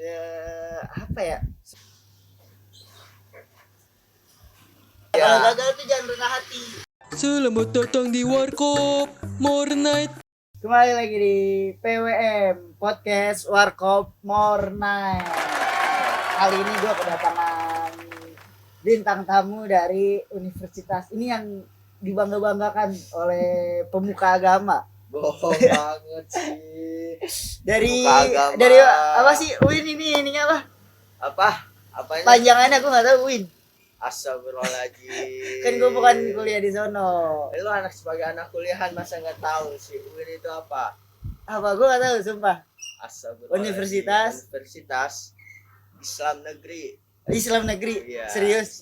apa ya? Ya. Kalau gagal tuh jangan rendah hati. Selamat datang di Warkop More Night. Kembali lagi di PWM Podcast Warkop More Night. Kali ini gue kedatangan bintang tamu dari universitas ini yang dibangga-banggakan oleh pemuka agama. Bohong banget sih. Dari Pemuka agama. dari apa sih Win ininya apa? Apanya? Panjangannya aku nggak tahu Win. Astagfirullahaladzim. Kan gue bukan kuliah di sono. Lu anak sebagai anak kuliahan masa nggak tahu sih UIN itu apa? Apa gue nggak tahu sumpah. Astagfirullahaladzim. Universitas Islam Negeri. Islam negeri. Iya. Serius.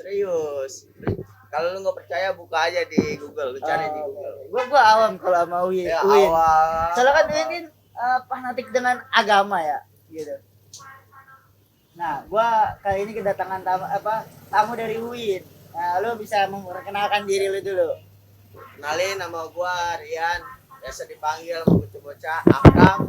Kalau lu nggak percaya buka aja di Google, lu cari di Google. Gue awam kalau sama Win. Ya Win. awal. Soalnya kan Win kan fanatik dengan agama ya, gitu. Nah, gue kali ini kedatangan tamu dari Win. Nah, lu bisa memperkenalkan diri lu dulu. Kenalin, nama gua Rian, biasa dipanggil sama bocah-bocah Akang.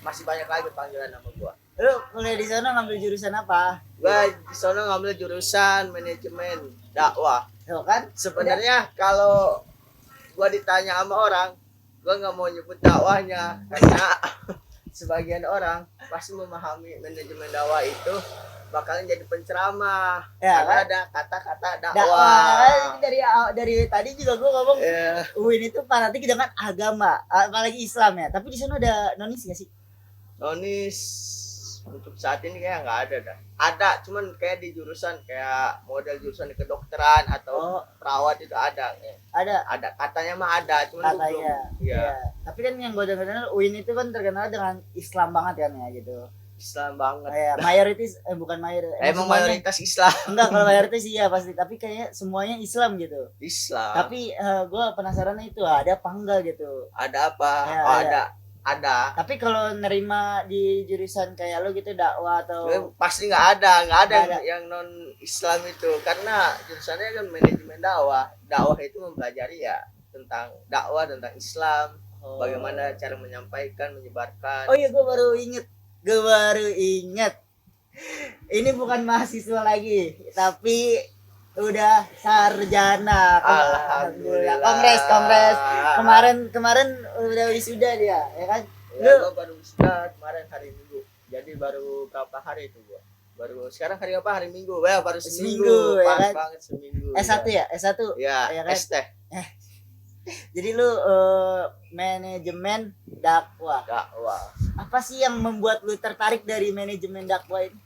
Masih banyak lagi panggilan nama gua. Lu kuliah di sana ngambil jurusan apa? Gua di sana ngambil jurusan manajemen dakwah. Tuh kan? Sebenarnya kalau gua ditanya sama orang, gua nggak mau nyebut dakwahnya karena sebagian orang pasti memahami manajemen dakwah itu bakalan jadi penceramah. Ya, Karena kan? ada kata-kata Dakwah. dakwah. Dari tadi juga gue ngomong Ya, Win itu fanatik dengan agama, apalagi Islam ya. Tapi di sana ada nonis gak sih? nonis untuk saat ini kayak nggak ada dah. Ada, cuman kayak di jurusan kayak model jurusan kedokteran atau Oh, perawat itu ada. ada Ada katanya mah ada, cuman gua belum. katanya. Iya. Iya. Tapi kan yang gue dengar Win itu kan terkenal dengan Islam banget kan ya gitu. Islam banget. Kayak mayoritas bukan mayoritas. Emang semuanya- mayoritas Islam. Enggak, kalau mayoritas iya pasti, tapi kayak semuanya Islam gitu. Islam. Tapi gue penasaran itu ada apa enggak gitu. Ada apa? Ya, Oh, ada. ada. Tapi kalau nerima di jurusan kayak lo gitu dakwah atau Pasti nggak ada Nggak ada. yang non Islam itu karena jurusannya kan manajemen dakwah. Dakwah itu mempelajari ya tentang dakwah, tentang Islam, bagaimana cara menyampaikan, menyebarkan. Oh iya, gue baru inget. Ini bukan mahasiswa lagi, tapi udah sarjana. Alhamdulillah. Kongres. Kemarin udah wisuda dia, ya kan? Ya, Lu- gua baru wisuda kemarin hari Minggu. Jadi baru berapa hari itu gua? Baru sekarang hari apa? Hari Minggu. Ya, baru seminggu. Seminggu, ya Pas kan? banget seminggu. S1 ya? S1. Ya, Ya kan? ST. Jadi lu manajemen dakwah. Dakwah. Apa sih yang membuat lu tertarik dari manajemen dakwah ini?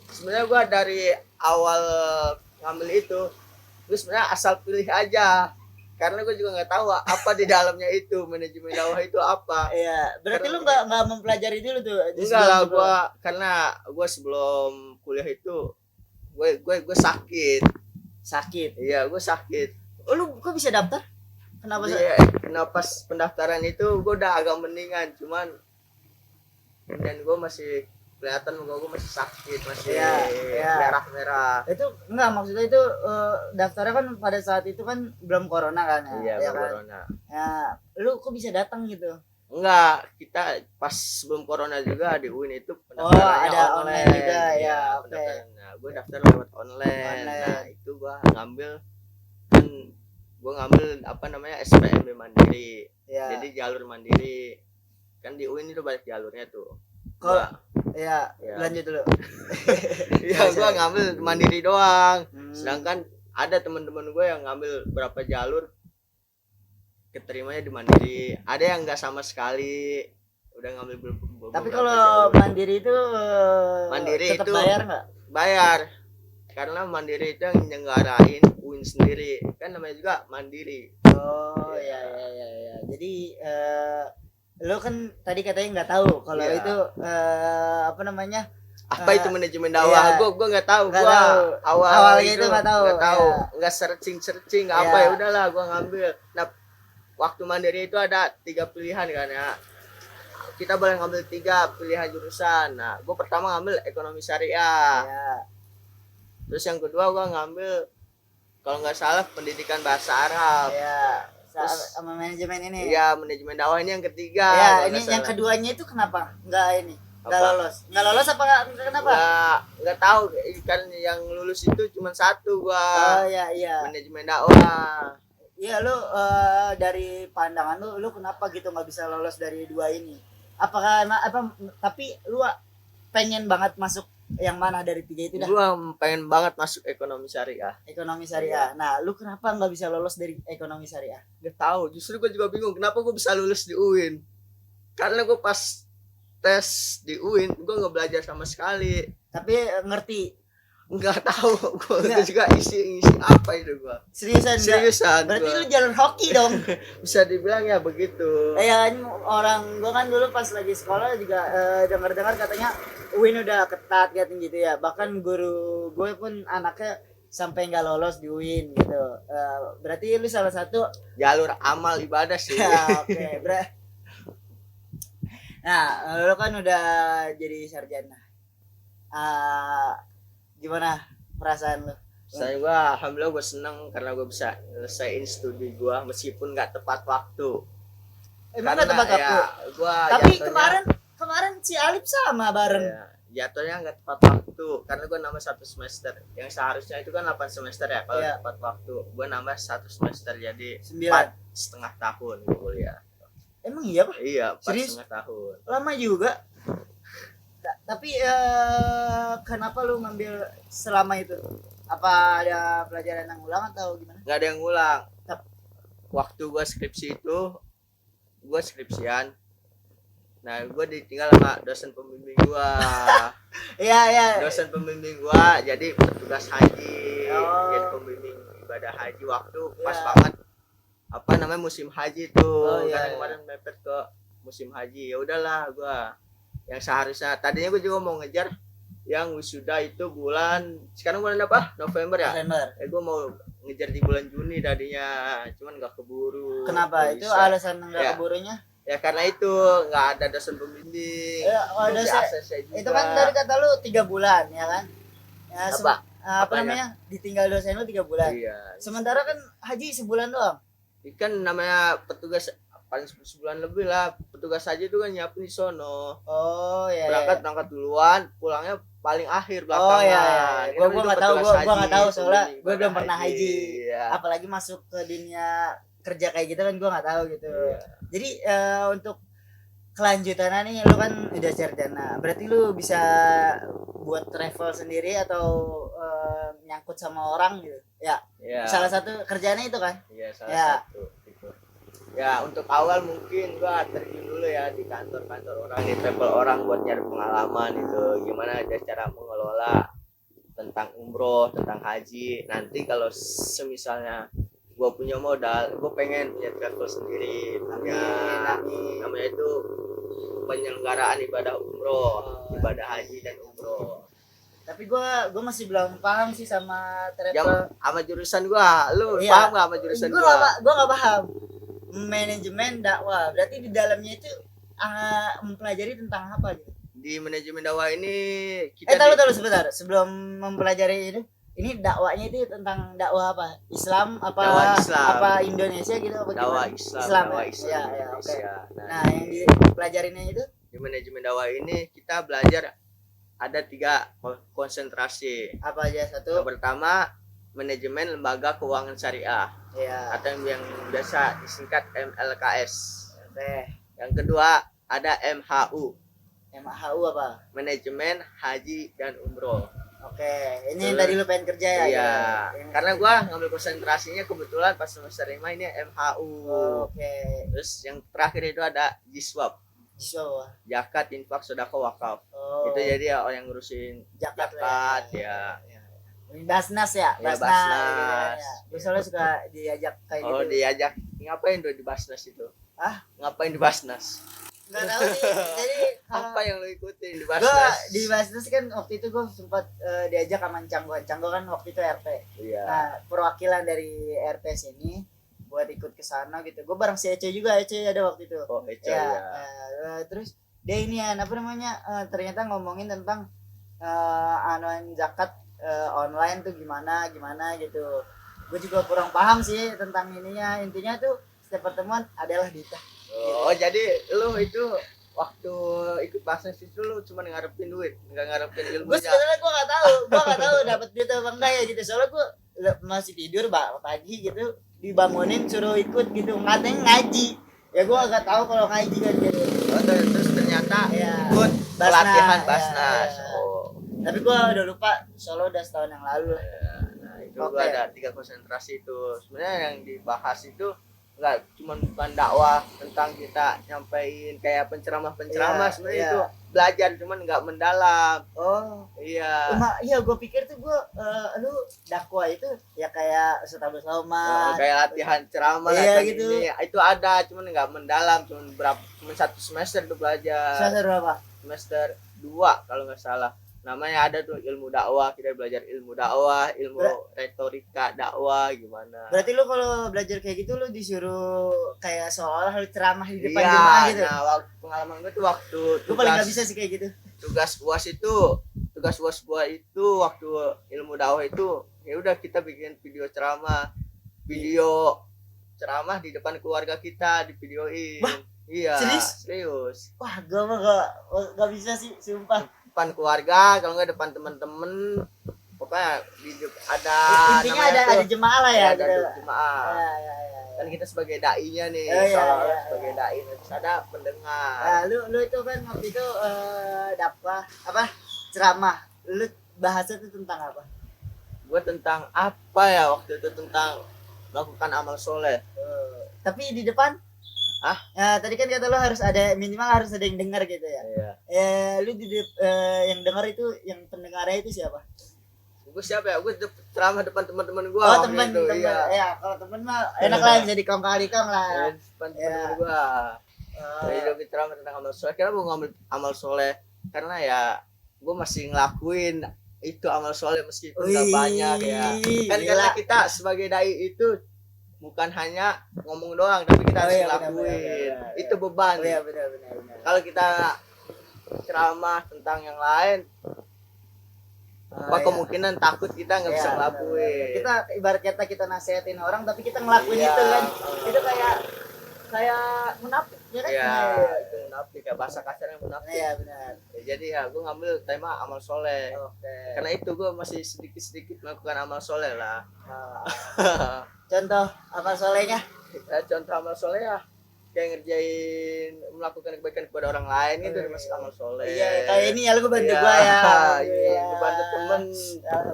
Sebenarnya gua dari awal ngambil itu, gue sebenarnya asal pilih aja. Karena gue juga nggak tahu apa di dalamnya itu manajemen dakwah itu apa. Iya, berarti Karena- lu nggak mempelajari dulu tuh. Enggak lah, gua sebelum kuliah itu gue sakit. sakit. Iya, gue sakit. Oh, lu kok bisa daftar? Kenapa sih? Iya, nah pas pendaftaran itu gue udah agak mendingan, cuman dan gue masih kelihatan muka gue masih sakit, masih Iya. merah-merah. Itu enggak, maksudnya itu daftarnya kan pada saat itu kan belum corona kan ya. Iya, ya kan? corona. Ya, lu kok bisa datang gitu? Enggak, kita pas sebelum corona juga di UIN itu Oh, pendaftarannya ada online juga, ya, oke. pendaftarannya. Gue daftar lewat online. Online. Nah, itu gue ngambil kan gue ngambil apa namanya SPMB mandiri. Ya. Jadi jalur mandiri. Kan di UIN itu banyak jalurnya tuh. Kalau ya, Ya. lanjut dulu. Iya, gue ngambil mandiri doang. Hmm. Sedangkan ada teman-teman gue yang ngambil berapa jalur keterimanya di mandiri. Ada yang nggak sama sekali udah ngambil beberapa Tapi kalau jalur. mandiri itu Mandiri tetap itu bayar nggak? bayar karena mandiri itu yang nyelenggarain UIN sendiri kan namanya juga mandiri. Oh, ya. Jadi lo kan tadi katanya nggak tahu kalau Iya. itu apa namanya? Apa itu manajemen dakwah? iya. Gue nggak tahu. Nggak Gua tahu. awalnya Awalnya itu nggak tahu. Iya. Nggak searching apa Iya. ya udahlah gue ngambil. Nah waktu mandiri itu ada 3 pilihan kan ya. Kita boleh ngambil 3 pilihan jurusan. Nah gue pertama ngambil ekonomi syariah. Ya. Terus yang kedua gue ngambil kalau nggak salah pendidikan bahasa Arab. Ya. Terus- Sama manajemen ini. Iya manajemen dakwah ini yang ketiga. Ya, kalau ini nggak yang salah. keduanya itu kenapa? Enggak ini. Nggak Apa? lolos. Nggak lolos apa kenapa? Nggak tahu kan yang lulus itu cuma satu Oh gua, iya iya. manajemen dakwah. Iya lu dari pandangan lu kenapa gitu nggak bisa lolos dari dua ini? Apakah apa tapi lu pengen banget masuk yang mana dari tiga itu dah? Gua pengen banget masuk ekonomi syariah. Ekonomi syariah. Nah, lu kenapa nggak bisa lolos dari ekonomi syariah? Nggak tahu, justru gua juga bingung kenapa gua bisa lulus di UIN. Karena gua pas tes di UIN gua nggak belajar sama sekali. Tapi ngerti. Nggak tahu gua Nggak. juga isi apa itu gua. Seriusan nggak? Seriusan Berarti gua. lu jalur hoki dong. Bisa dibilang ya begitu. Ya orang gua kan dulu pas lagi sekolah juga dengar-dengar katanya UIN udah ketat gitu ya. Bahkan guru gue pun anaknya sampai nggak lolos di UIN gitu. Berarti lu salah satu. Jalur amal ibadah sih. Ya, oke, Nah, lu kan udah jadi sarjana. Gimana perasaan lu? Saya gua alhamdulillah gua seneng karena gua bisa nyelesain studi gua meskipun nggak tepat waktu. Emang nggak tepat waktu? Gua Tapi jatuhnya- kemarin si Alip sama bareng. ya, jatuhnya nggak tepat waktu karena gua nambah 1 semester. Yang seharusnya itu kan 8 semester ya kalau Iya. tepat waktu. Gua nambah 1 semester jadi 9. 4,5 tahun gua kuliah. Emang iya, Pak? Iya, Serius? 4,5 tahun. Lama juga. Tapi kenapa lu ngambil selama itu? Apa ada pelajaran yang ulang atau gimana? Nggak ada yang ngulang. Tap. Waktu gua skripsi itu gua skripsian. Nah, gua ditinggal sama dosen pembimbing gua. Iya, iya. Dosen pembimbing gua jadi petugas haji. Oh. Jadi pembimbing ibadah haji waktu pas Ya. banget apa namanya musim haji tuh. Oh, iya, Karena iya. kemarin mepet ke musim haji. Ya udahlah gua yang seharusnya tadinya gua juga mau ngejar yang wisuda itu sekarang bulan apa? November ya? Desember. Gue mau ngejar di bulan Juni tadinya, cuman gak keburu. Kenapa? Nggak Itu bisa. alasan enggak Ya. keburunya? Ya karena itu nggak ada dosen pembimbing. Oh, Belum dosen. di-ACC juga. Itu kan dari kata lu 3 bulan, ya kan? Ya, Apa? apa Apanya? namanya? Ditinggal dosen lu 3 bulan. Iya. Sementara kan haji sebulan doang. Kan namanya petugas paling sebulan lebih lah. Petugas aja itu kan nyiapin di sono. Oh iya. Berangkat duluan, pulangnya paling akhir Oh belakangan. iya. Ini Gua kan itu nggak tahu, petugas gua haji, nggak tahu soalnya pembimbing gua belum ibadah pernah haji. Iya. Apalagi masuk ke dunia kerja kayak gitu kan gua nggak tahu gitu. Iya. Jadi untuk kelanjutannya nih lu kan udah sarjana. Berarti lu bisa buat travel sendiri atau nyangkut sama orang gitu. Ya. Iya. Salah satu kerjanya itu kan. Iya, salah Ya. satu gitu. Ya, untuk awal mungkin gua terjun dulu ya di kantor-kantor orang, di travel orang buat nyari pengalaman itu gimana aja cara mengelola tentang umroh, tentang haji. Nanti kalau semisalnya gua punya modal, gua pengen punya travel sendiri, punya Amin. namanya itu penyelenggaraan ibadah umroh, ibadah haji dan umroh. Tapi gua masih belum paham sih sama Yang travel. sama jurusan gua, lu Iya. paham gak sama jurusan Gua gua? nggak paham. Manajemen dakwah. Berarti di dalamnya itu mempelajari tentang apa gitu? Di manajemen dakwah ini kita Tahu sebentar. Sebelum mempelajari ini dakwahnya itu tentang dakwah apa? Islam apa Dakwah Islam. apa Indonesia gitu apa dakwah gimana? Islam, Islam, dakwah ya? Islam Iya, di iya, Indonesia. Nah, yang dipelajarinya itu Di manajemen dakwah ini kita belajar ada 3 konsentrasi. apa aja satu? Yang pertama manajemen lembaga keuangan syariah Ya. atau yang biasa disingkat MLKS. Oke. Yang kedua ada MHU, MHU apa? manajemen haji dan umroh. Oke. Ini yang tadi lu pengen kerja ya? Iya, gitu? karena gua ngambil konsentrasinya kebetulan pas semester 5 ini MHU. Oke. Terus yang terakhir itu ada JISWAP, So, zakat, infak, sedekah, wakaf. oh, Itu jadi ya orang yang ngurusin zakat zakat lah. ya. Ini Basnas ya? Ya, Basnas. Basnas. Ya. Gue soalnya suka diajak kayak Oh, gitu. diajak ngapain tuh di Basnas itu? Ah? Ngapain di Basnas? Nggak tahu sih. Jadi Apa yang lo ikutin di gue Basnas? di Basnas kan waktu itu gue sempat diajak sama Canggo. Canggo kan waktu itu RT. Iya. Nah, perwakilan dari RT sini buat ikut ke sana gitu. Gue bareng si Ece juga. Ece ada waktu itu. Oh, Eco Ya, ya. terus dia ini apa namanya ternyata ngomongin tentang anuan zakat online tuh gimana gitu. Gue juga kurang paham sih tentang ininya. Intinya tuh setiap pertemuan adalah Dita. Oh, jadi lo itu waktu ikut basnas itu lu cuma ngarepin duit, nggak ngarepin Gue ilmunya. sebenarnya gue nggak tahu dapat duit apa enggak ya gitu. Soalnya gue masih tidur pagi gitu, dibangunin suruh ikut gitu, katanya ngaji. Ya gue nggak tahu kalau ngaji kan gitu. Oh, terus ternyata Ya, ikut Basnas, pelatihan ya, basnas. ya. Oh. Tapi gue udah lupa, Solo udah setahun yang lalu. Nah, itu Oke. gua ada 3 konsentrasi itu. Sebenarnya yang dibahas itu enggak cuma bukan dakwah tentang kita nyampein kayak penceramah-penceramah, Iya, sebenarnya iya. itu belajar cuman enggak mendalam. Oh, Iya. iya gue pikir tuh lu dakwah itu ya kayak Ustaz Abdul Somad. Kayak latihan ceramah Iya, latihan gitu. ini itu ada cuman enggak mendalam, cuma 1 semester tuh belajar. Semester berapa? Semester 2 kalau nggak salah. Namanya ada tuh ilmu dakwah, kita belajar ilmu dakwah, ilmu retorika dakwah gimana. Berarti lu kalau belajar kayak gitu lu disuruh kayak seolah lu ceramah di depan Iya, jemaah gitu. nah waktu pengalaman gue tuh waktu Gue paling gak bisa sih kayak gitu. tugas UAS gua itu waktu ilmu dakwah itu ya udah kita bikin video ceramah di depan keluarga kita, di videoin. Wah, Iya, serius. Wah, gue mah gak bisa sih, sumpah. Depan keluarga, kalau nggak depan teman-teman, pokoknya ada Intinya namanya ada tuh, jemaah lah ya. ada Gitu. jemaah. Ya. Kan kita sebagai dai-nya nih, Oh, iya, seolah-olah iya, sebagai dai, terus ada pendengar. Nah, lu itu kan waktu itu dakwah apa ceramah. Lu bahasa itu tentang apa? Gue tentang apa ya waktu itu, tentang melakukan amal soleh. Tapi di depan Hah? Ya, tadi kan kata lu harus ada minimal harus ada yang dengar gitu ya. Iya. Lu yang dengar itu yang pendengarnya itu siapa? Gue siapa ya? Gue ceramah depan teman-teman gue. Oh, teman. Iya. Ya, kalau teman mah enak lah bisa dikong-kali-kong lah. Depan Iya. teman gue. Jadi gue ceramah tentang amal soleh. Kenapa gue ngambil amal soleh? Karena ya gue masih ngelakuin itu amal soleh meskipun gak banyak ya. Kan Gila. karena kita sebagai dai itu bukan hanya ngomong doang, tapi kita harus iya, ngelakuin. benar. Itu beban. Oh, iya, benar. Kalau kita ceramah tentang yang lain, apa iya. kemungkinan takut kita nggak bisa Iya, ngelakuin. Kita ibarat kata kita nasihatin orang tapi kita ngelakuin Iya. itu kan. Itu kayak munafik ya kan? Iya, itu munafik ya, bahasa kasarnya munafik. Iya, benar. Ya, jadi ya gue ngambil tema amal soleh. Oke. Karena itu gue masih sedikit melakukan amal soleh lah. Contoh apa solehnya? Ya, contoh amal soleh ya kayak ngerjain, melakukan kebaikan kepada orang lain gitu termasuk amal soleh. Iya, kayak ini ya lu bantu Iya, gua ya. iya, bantu temen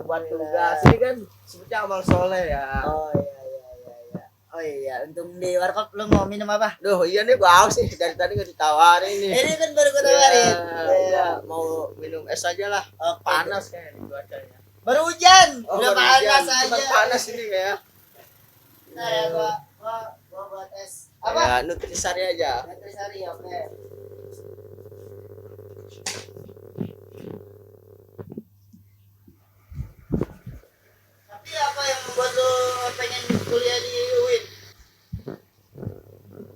buat Alhamdulillah. tugas ini kan sebutnya amal soleh ya. Oh iya. Oh iya, untung di warkop lu mau minum apa? Duh iya nih gua haus sih, dari tadi gak ditawarin nih. Ini kan baru gua tawarin. Iya, mau minum es aja lah. Oke. Panas kayaknya cuacanya. Baru hujan. Udah baru panas hujan. Cuman aja. panas ini kayak. Nah, ya gua buat es. Apa? Ya, nutrisari aja. Nutrisari, oke. Tapi apa yang membuat lu pengen kuliah di UIN?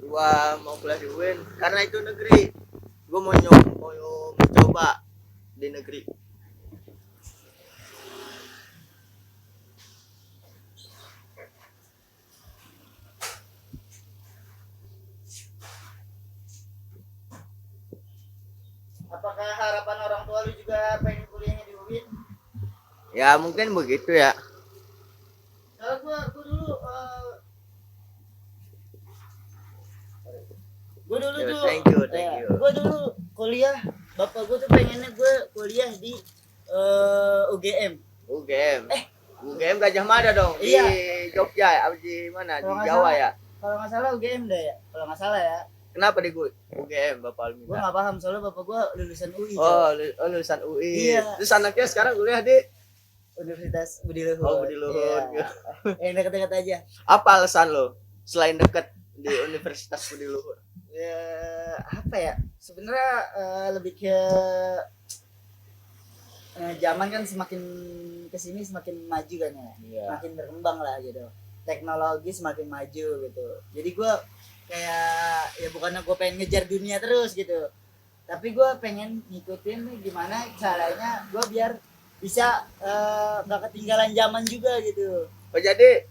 Gua mau kuliah di UIN karena itu negeri. Gua mau mencoba di negeri. Apakah harapan orang tua lu juga pengen kuliahnya di UIN? Ya mungkin begitu ya. Kalau gua dulu Yo, tuh thank you. gua dulu kuliah, bapak gua tuh pengennya gua kuliah di UGM. UGM. UGM Gajah Mada dong. Iya. Di Jogja ya? Apa di mana? Di Kalau nggak Jawa salah. ya? Kalau nggak salah UGM deh ya, kalau nggak salah ya. Kenapa di UGM Bapak Gua Almina? nggak paham soalnya bapak gua lulusan UI. Oh, lulusan UI. Iya. Terus anaknya sekarang kuliah di Universitas Budi Luhur. Oh, Budi Luhur. Iya. Yang dekat-dekat aja. apa alasan lo selain deket di Universitas Budi Luhur? Ya, apa ya? Sebenarnya lebih ke zaman kan semakin kesini semakin maju kan ya. Iya. Makin berkembang lah gitu. Teknologi semakin maju gitu. Jadi gue kayak ya bukannya gue pengen ngejar dunia terus gitu, tapi gue pengen ngikutin nih gimana caranya gue biar bisa gak ketinggalan zaman juga gitu. Oh, jadi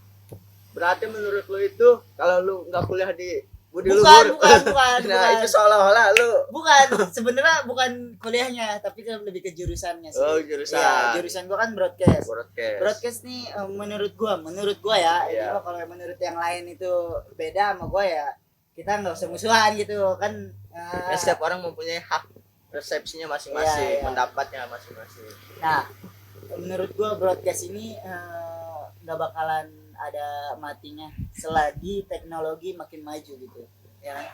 berarti menurut lo itu kalau lu nggak kuliah di budi Bukan, luhur. bukan. Nah, itu seolah-olah lu Sebenarnya bukan kuliahnya, tapi kan lebih ke jurusannya sih. oh jurusan Iya, jurusan gua kan broadcast. broadcast. Broadcast nih menurut gua ya, ini Iya. mah kalau menurut yang lain itu beda sama gua ya. Kita nggak usah musuhan gitu kan. Ya, setiap orang mempunyai hak persepsinya masing-masing, Iya, iya. pendapatnya masing-masing. Nah, menurut gua broadcast ini nggak bakalan ada matinya selagi teknologi makin maju gitu. Ya kan?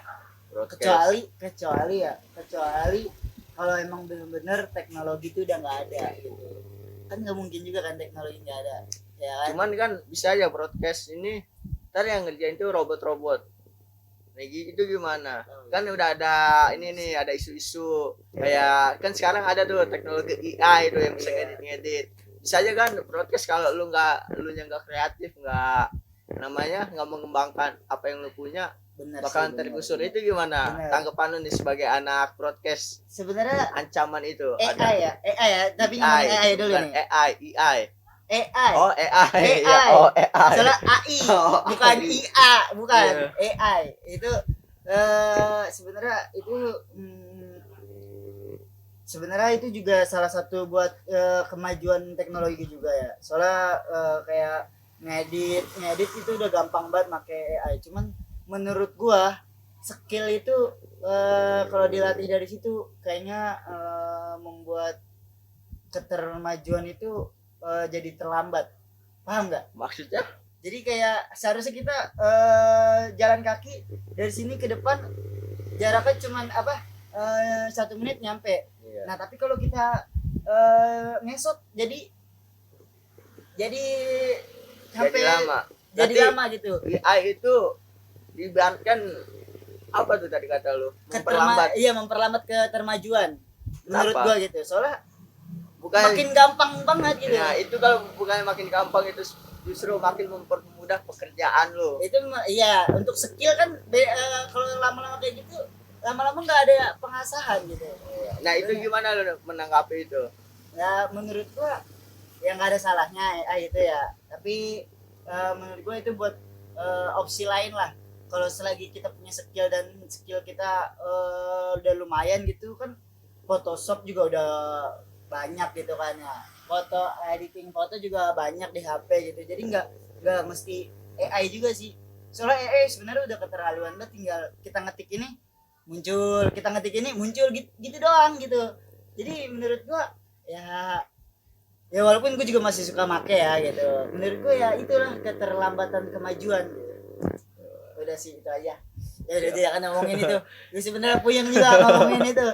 Broadcast. Kecuali kalau emang bener-bener teknologi itu udah nggak ada gitu. Kan nggak mungkin juga kan teknologi nggak ada. Ya kan? Cuman kan bisa aja broadcast ini ntar yang ngerjain itu robot-robot. Nah gitu gimana? Kan udah ada ini nih, ada isu-isu kayak kan sekarang ada tuh teknologi AI itu yang bisa ngedit-ngedit. Bisa aja kan broadcast kalau lu yang nggak kreatif, nggak mengembangkan apa yang lu punya, Bener bakalan sih, tergusur. bener. Itu gimana? Bener. Tanggapan lu nih sebagai anak broadcast, Sebenarnya ancaman itu AI ya, tapi ngomongin AI dulu bukan nih. AI. AI. Oh AI. AI. Ya, oh AI. Soalnya AI, Oh, bukan AI. IA, bukan Iya. AI. Itu sebenarnya itu sebenarnya itu juga salah satu buat kemajuan teknologi juga ya. Soalnya kayak ngedit itu udah gampang banget pakai AI. Cuman menurut gua skill itu kalau dilatih dari situ kayaknya membuat ketermajuan itu jadi terlambat. Paham nggak? Maksudnya? Jadi kayak seharusnya kita jalan kaki dari sini ke depan jaraknya cuman 1 menit nyampe. Iya. Nah tapi kalau kita ngesot jadi sampai lama. jadi Berarti lama gitu. AI itu diibaratkan apa tuh tadi kata lu? Memperlambat. Iya memperlambat ketermajuan. Menurut Kenapa? gua gitu. Soalnya Bukan. makin gampang banget gitu. Nah, itu kalau bukannya makin gampang itu justru makin mempermudah pekerjaan lu. Itu iya untuk skill kan kalau lama-lama kayak gitu lama-lama nggak ada pengasahan gitu. Nah, itu gimana lu menanggapi itu? Ya menurut gua ya nggak ada salahnya AI itu ya, tapi menurut gua itu buat opsi lain lah. Kalau selagi kita punya skill dan skill kita udah lumayan gitu kan, Photoshop juga udah banyak gitu kan ya, editing foto juga banyak di HP gitu, jadi nggak mesti AI juga sih. Soalnya AI sebenarnya udah keterlaluan banget, tinggal kita ngetik ini muncul gitu doang gitu. Jadi menurut gua ya walaupun gue juga masih suka make ya gitu, menurut gue ya itulah keterlambatan kemajuan gitu. Udah sih itu aja ya, udah tidak akan ngomongin itu. Gue sebenarnya puyeng juga ngomongin itu.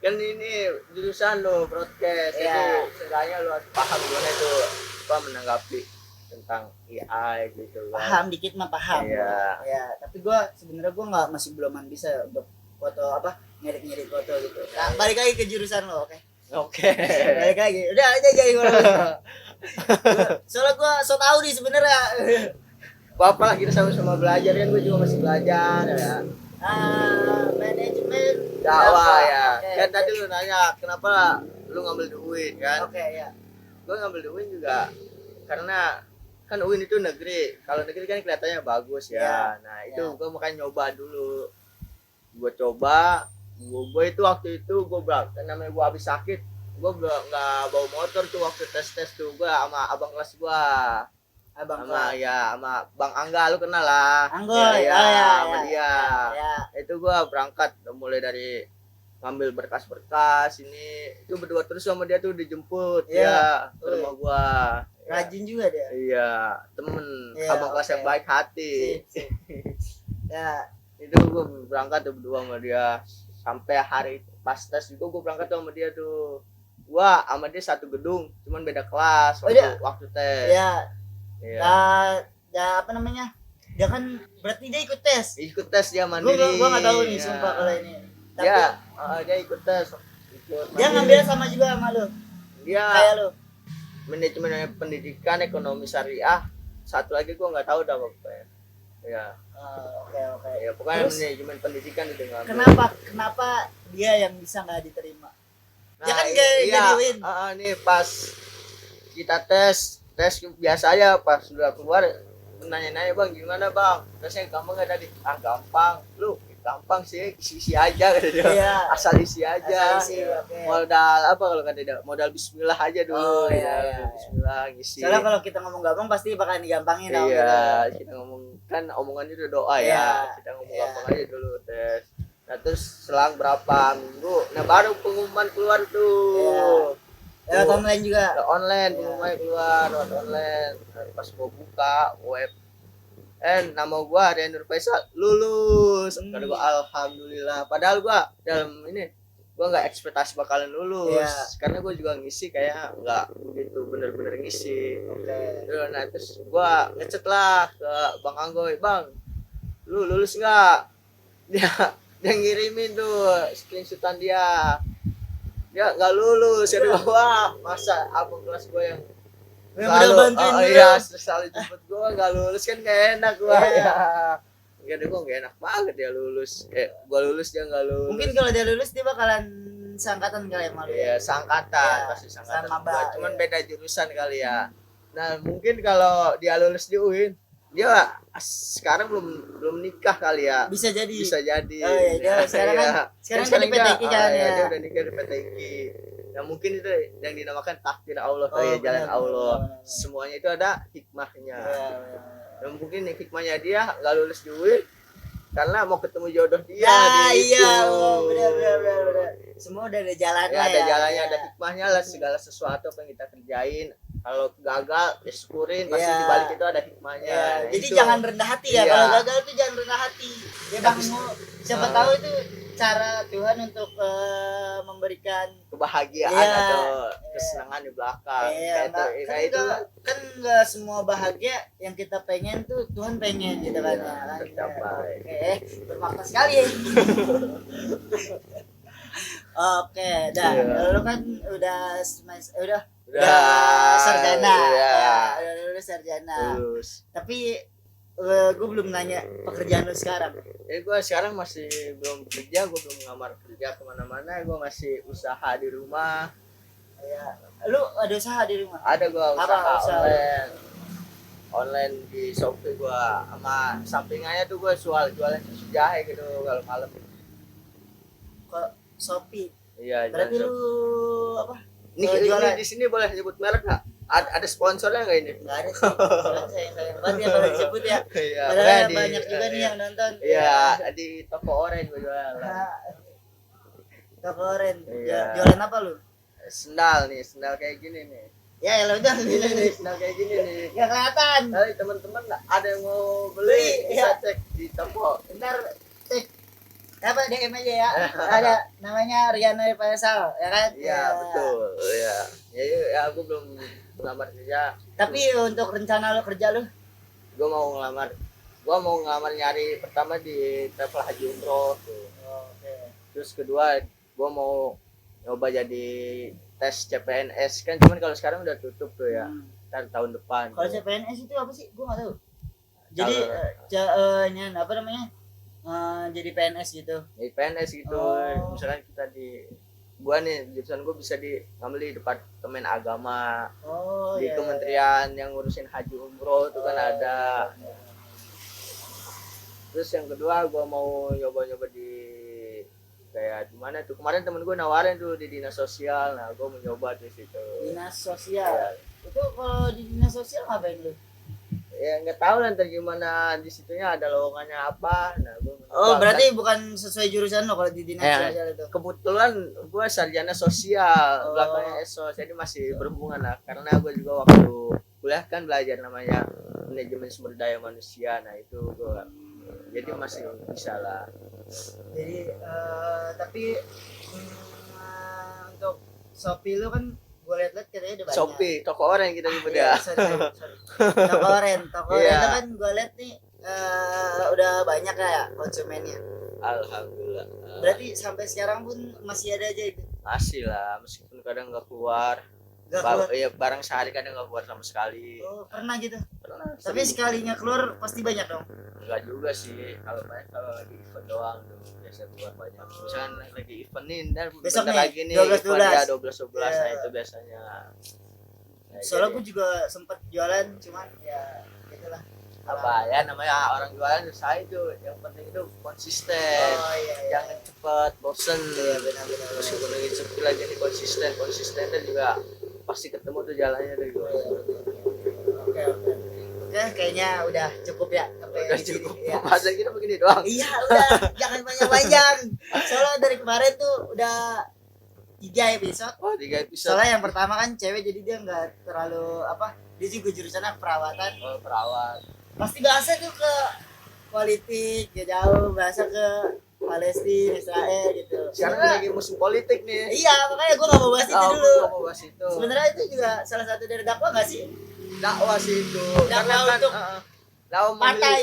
Kan ini jurusan lo broadcast, Iya. itu seenggaknya lo harus paham gimana itu apa menanggapi tentang AI gitu kan. Paham dikit mah paham. Iya. Ya tapi gue sebenarnya gue masih belum bisa untuk foto ngedit foto gitu. Nah, balik lagi ke jurusan lo, oke? Oke. Balik lagi. Udah aja jadi soalnya gue so tau nih sebenarnya. Apa lah kita sama-sama belajar kan, gue juga masih belajar ya. Manajemen Dakwah ya. Oke, Kan oke. tadi lu nanya kenapa lu ngambil di UIN kan? Oke ya. Gue ngambil di UIN juga karena kan UIN itu negeri. Kalau negeri kan kelihatannya bagus ya. Ya. Nah itu Ya. gue makanya nyoba dulu. Gue coba. Gue itu waktu itu gue kan namanya gue habis sakit. Gue nggak bawa motor tuh waktu tes tuh. Gue sama abang kelas gue. Abang Sama Bang Angga, lu kenal lah. Anggoy. Ya, sama dia. Ya. Itu gua berangkat mulai dari ngambil berkas-berkas ini, itu berdua terus sama dia tuh dijemput Iya. ya ke rumah gua. Rajin juga dia. Iya, temen Iya, abang kelas oke. yang baik hati. Sip. Ya. Itu gua berangkat tuh berdua sama dia sampai hari pas tes juga gua berangkat tuh sama dia tuh. Gua sama dia satu gedung, cuman beda kelas Oh, dia- waktu tes. Ya. Iya. Ya apa namanya? Dia kan berarti dia ikut tes. Ikut tes dia mandiri. Gua nggak tahu nih Iya. sumpah kalau ini. Tapi Dia ikut tes. dia mandiri. ngambil sama juga sama lu. Dia Kayak lu. manajemen pendidikan ekonomi syariah, satu lagi gua nggak tahu dah pokoknya ya. Oke. Ya pokoknya Terus, manajemen pendidikan itu ngambil. Kenapa dia yang bisa nggak diterima? Nah, Ya kan iya, jadi win. nih pas kita tes biasa aja, pas sudah keluar nanya-nanya bang gimana bang, terusnya gampang gak tadi, gampang, lu gampang sih, isi aja kata dia. Iya. Asal isi aja. Asal isi, oke. Modal apa kalau kata dia, modal bismillah aja dulu. Oh, iya, iya. Bismillah ngisi. Soalnya kalau kita ngomong gampang pasti bakalan digampangin tau, Iya, gitu. kita ngomong kan omongannya udah doa Iya. ya. Kita ngomong Iya. gampang aja dulu tes. Nah terus selang berapa minggu, nah baru pengumuman keluar tuh. Lewat online juga. Online, Iya. pengumuman keluar lewat online. Nah, pas gua buka web, nama gua Rian Nur Faisal lulus. Kata gua alhamdulillah. Padahal gua dalam ini gua nggak ekspektasi bakalan lulus. Iya. Karena gua juga ngisi kayak nggak begitu bener-bener ngisi. Oke. Nah terus gua ngechat lah ke Bang Anggoy, bang, lu lulus nggak? Dia ngirimin tuh screenshotan dia nggak lulus. Ya wah, masa abang kelas gua yang Yang udah bantuin lu. iya selalu jemput gua nggak lulus kan gak enak gua. Iya. Ya gak gua gak enak banget dia lulus. Gua lulus dia nggak lulus. Mungkin kalau dia lulus dia bakalan seangkatan kali ya malu. Iya, sangkatan, Iya, pasti sangkatan. sama Gua, Mbak, cuman iya. beda jurusan kali ya. Nah, mungkin kalau dia lulus di UIN, dia sekarang belum nikah kali ya. Bisa jadi. Bisa jadi. Oh iya, dia sekarang kan Iya. sekarang kan di PTQ kan iya, ya. dia udah nikah di PTQ. Nah, mungkin itu yang dinamakan takdir Allah kali ya, Oh, jalan benar, Allah. benar. Semuanya itu ada hikmahnya. Iya, iya. Dan mungkin hikmahnya dia nggak lulus di UIN karena mau ketemu jodoh dia Ya, di iya, itu. benar. Semua udah ada jalannya Ya, ya. ada jalannya, ada Iya. hikmahnya lah segala sesuatu apa yang kita kerjain. Kalau gagal, ya syukurin, pasti Iya. di balik itu ada hikmahnya. Ya, Nah, jadi itu. jangan rendah hati ya. Iya. Kalau gagal tuh jangan rendah hati. Ya bang, siapa tahu itu cara Tuhan untuk memberikan kebahagiaan Iya. atau kesenangan di belakang. Kayak itu kan nggak semua bahagia yang kita pengen tuh Tuhan pengen gitu kan Iya, ya kan. tercapai. Oke, bermakna sekali ya. Oke, dah. Iya. Lu kan udah udah Udah, sarjana. iya. Ya, udah lulus sarjana. lulus. Tapi gue belum nanya pekerjaan lu sekarang. Jadi gue sekarang masih belum kerja, gue belum ngelamar kerja kemana-mana, gue masih usaha di rumah. Ya. Lu ada usaha di rumah? Ada gue Apa usaha usaha? online di Shopee gue, sama sampingannya tuh gue jualan susu jahe gitu kalau malam. Kok Shopee? Iya, Berarti jualan lu apa? Ini, jualan? di sini boleh sebut merek nggak? Ada sponsornya nggak ini? Nggak ada sih. Sayang banget ya kalau disebut ya. Iya, Padahal pokoknya di- banyak juga nih yang nonton. Iya, di toko orange gue jualan. Toko Oren. Iya. Jualan apa lu? Sendal nih, kayak gini nih. Ya ya udah. Ini nih, sendal kayak gini nih. Nggak kelihatan. Tapi teman-teman ada yang mau beli, bisa Iya. cek di toko. Ntar cek apa DM aja ya. Ada namanya Riana Faisal ya kan? Iya, betul. Iya. Ya, aku belum ngelamar kerja. Tapi untuk rencana lu kerja lu? Gue mau ngelamar nyari pertama di travel haji umroh tuh. Oke. Terus kedua, gue mau nyoba jadi tes CPNS kan, cuman kalau sekarang udah tutup tuh ya. Ntar tahun depan. Kalau tuh. CPNS itu apa sih? Gua nggak tahu. Jadi apa namanya? Jadi PNS gitu. Jadi PNS gitu. Oh. Misalkan kita gua nih jurusan gua bisa ngambil di departemen agama, Oh di iya. kementerian yang ngurusin haji umroh itu kan ada. Terus yang kedua gua mau nyoba-nyoba di kayak gimana tuh, kemarin temen gue nawarin tuh di dinas sosial. Nah gua mau nyoba di situ. Dinas sosial. Itu kalau di dinas sosial ngapain lu? Ya nggak tahu nanti gimana di situnya ada lowongannya apa. Nah gua mau Oh, nyoba. berarti bukan sesuai jurusan lo kalau di dinas Ya, sosial itu. kebetulan gue sarjana sosial, Oh. belakangnya esos, jadi masih berhubungan lah. Karena gue juga waktu kuliah kan belajar namanya manajemen sumber daya manusia. Nah itu gue, jadi masih bisa lah. Jadi tapi untuk Shopee lu kan gue liat-liat katanya udah banyak. Shopee, toko orang kita nyebut Iya, ya. sorry. Toko Oren Iya. itu kan gue liat nih udah banyak ya konsumennya. Alhamdulillah. Berarti sampai sekarang pun masih ada aja itu. Masih lah, meskipun kadang nggak keluar. Gak keluar. Iya, barang sehari kadang nggak keluar sama sekali. Oh, pernah gitu. Pernah, Tapi sekalinya keluar pasti banyak dong. enggak juga sih, kalau lagi event doang tuh biasa keluar banyak. Misalkan lagi event nih, dan Besok bentar nih, lagi nih 12-12. event ya 12-12. Nah Iya. itu biasanya. Nah, Soalnya jadi- gue juga sempet jualan cuman ya gitulah. apa ya namanya orang jualan usaha itu yang penting itu konsisten. Oh iya, iya. Jangan cepat bosen. Iya, benar-benar. Meskipun lagi sepi lagi nih konsisten dan juga pasti ketemu tuh jalannya tuh. Oke. Oke, kayaknya udah cukup ya. Sampai Udah di sini. cukup. Ya. Masa kita begini doang. Iya, udah. Jangan banyak-banyak. Soalnya dari kemarin tuh udah 3 episode. Wah, 3 episode. Soalnya yang pertama kan cewek, jadi dia nggak terlalu apa, dia juga jurusannya perawatan. Oh, perawat. Pasti bahasa tuh ke politik ya, jauh bahasa ke Palestina, Israel gitu. Sekarang Sebenarnya- lagi musim politik nih. iya, makanya gue gak mau bahas itu Oh, dulu. gua mau bahas itu. Sebenarnya itu juga salah satu dari dakwah gak sih? Dakwah sih itu. Dakwah Karena kan, untuk dakwah partai.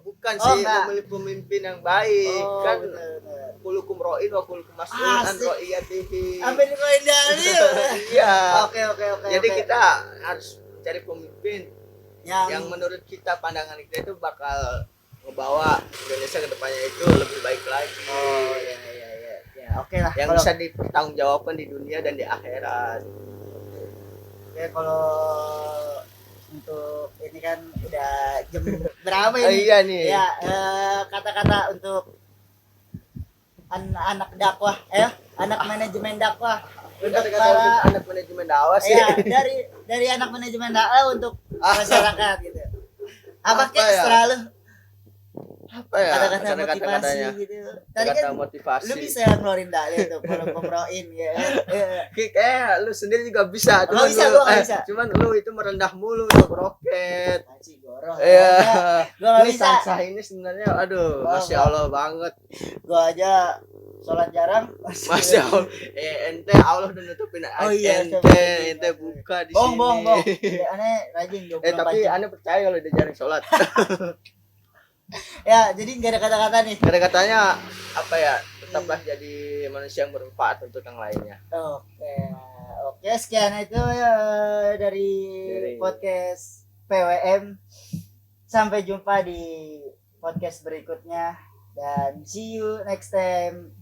bukan Oh, sih enggak. memilih pemimpin yang baik. Oh, Kan bener. kulukum ro'in wa kulukum mas'ulun an Asik. ro'iyatihi. Ambil koin dalil. Iya. Oke. Jadi oke. kita harus cari pemimpin yang menurut kita pandangan kita itu bakal ngebawa Indonesia ke depannya itu lebih baik lagi. oh iya. Ya, oke lah. Yang Kalau- bisa dipertanggungjawabkan di dunia dan di akhirat. Oke, kalau untuk ini kan udah jam berapa Oh, ini? iya nih. Ya, kata-kata untuk anak dakwah, anak manajemen dakwah untuk Kata-kata para untuk anak manajemen dakwah sih. ya dari anak manajemen dakwah untuk masyarakat gitu. Apa Apa kek ya? selalu Apa ya? kata-kata motivasi Kata-katanya. gitu. Tadi kan Kata motivasi. lu bisa ngeluarin dalil tuh kalau pemroin ya. Kayak lu sendiri juga bisa. Nggak bisa, gua nggak bisa. Cuman lu itu merendah mulu untuk roket. Aci goroh. Iya. Gua nggak Ini bisa. sah ini sebenarnya aduh, Oh, Masya nggak. Allah banget. Gua aja sholat jarang. Masya Allah. Ente Allah udah nutupin Oh iya, ente buka di sini. Bong. Aneh rajin 24 Tapi jam. aneh percaya kalau dia jarang sholat. Ya, jadi nggak ada kata-kata nih. Kata-katanya apa ya? Tetaplah jadi manusia yang bermanfaat untuk yang lainnya. Oke, sekian itu ya dari podcast PWM. Sampai jumpa di podcast berikutnya dan see you next time.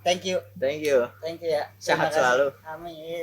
Thank you Thank you. ya. Sehat Terima kasih. selalu. Amin.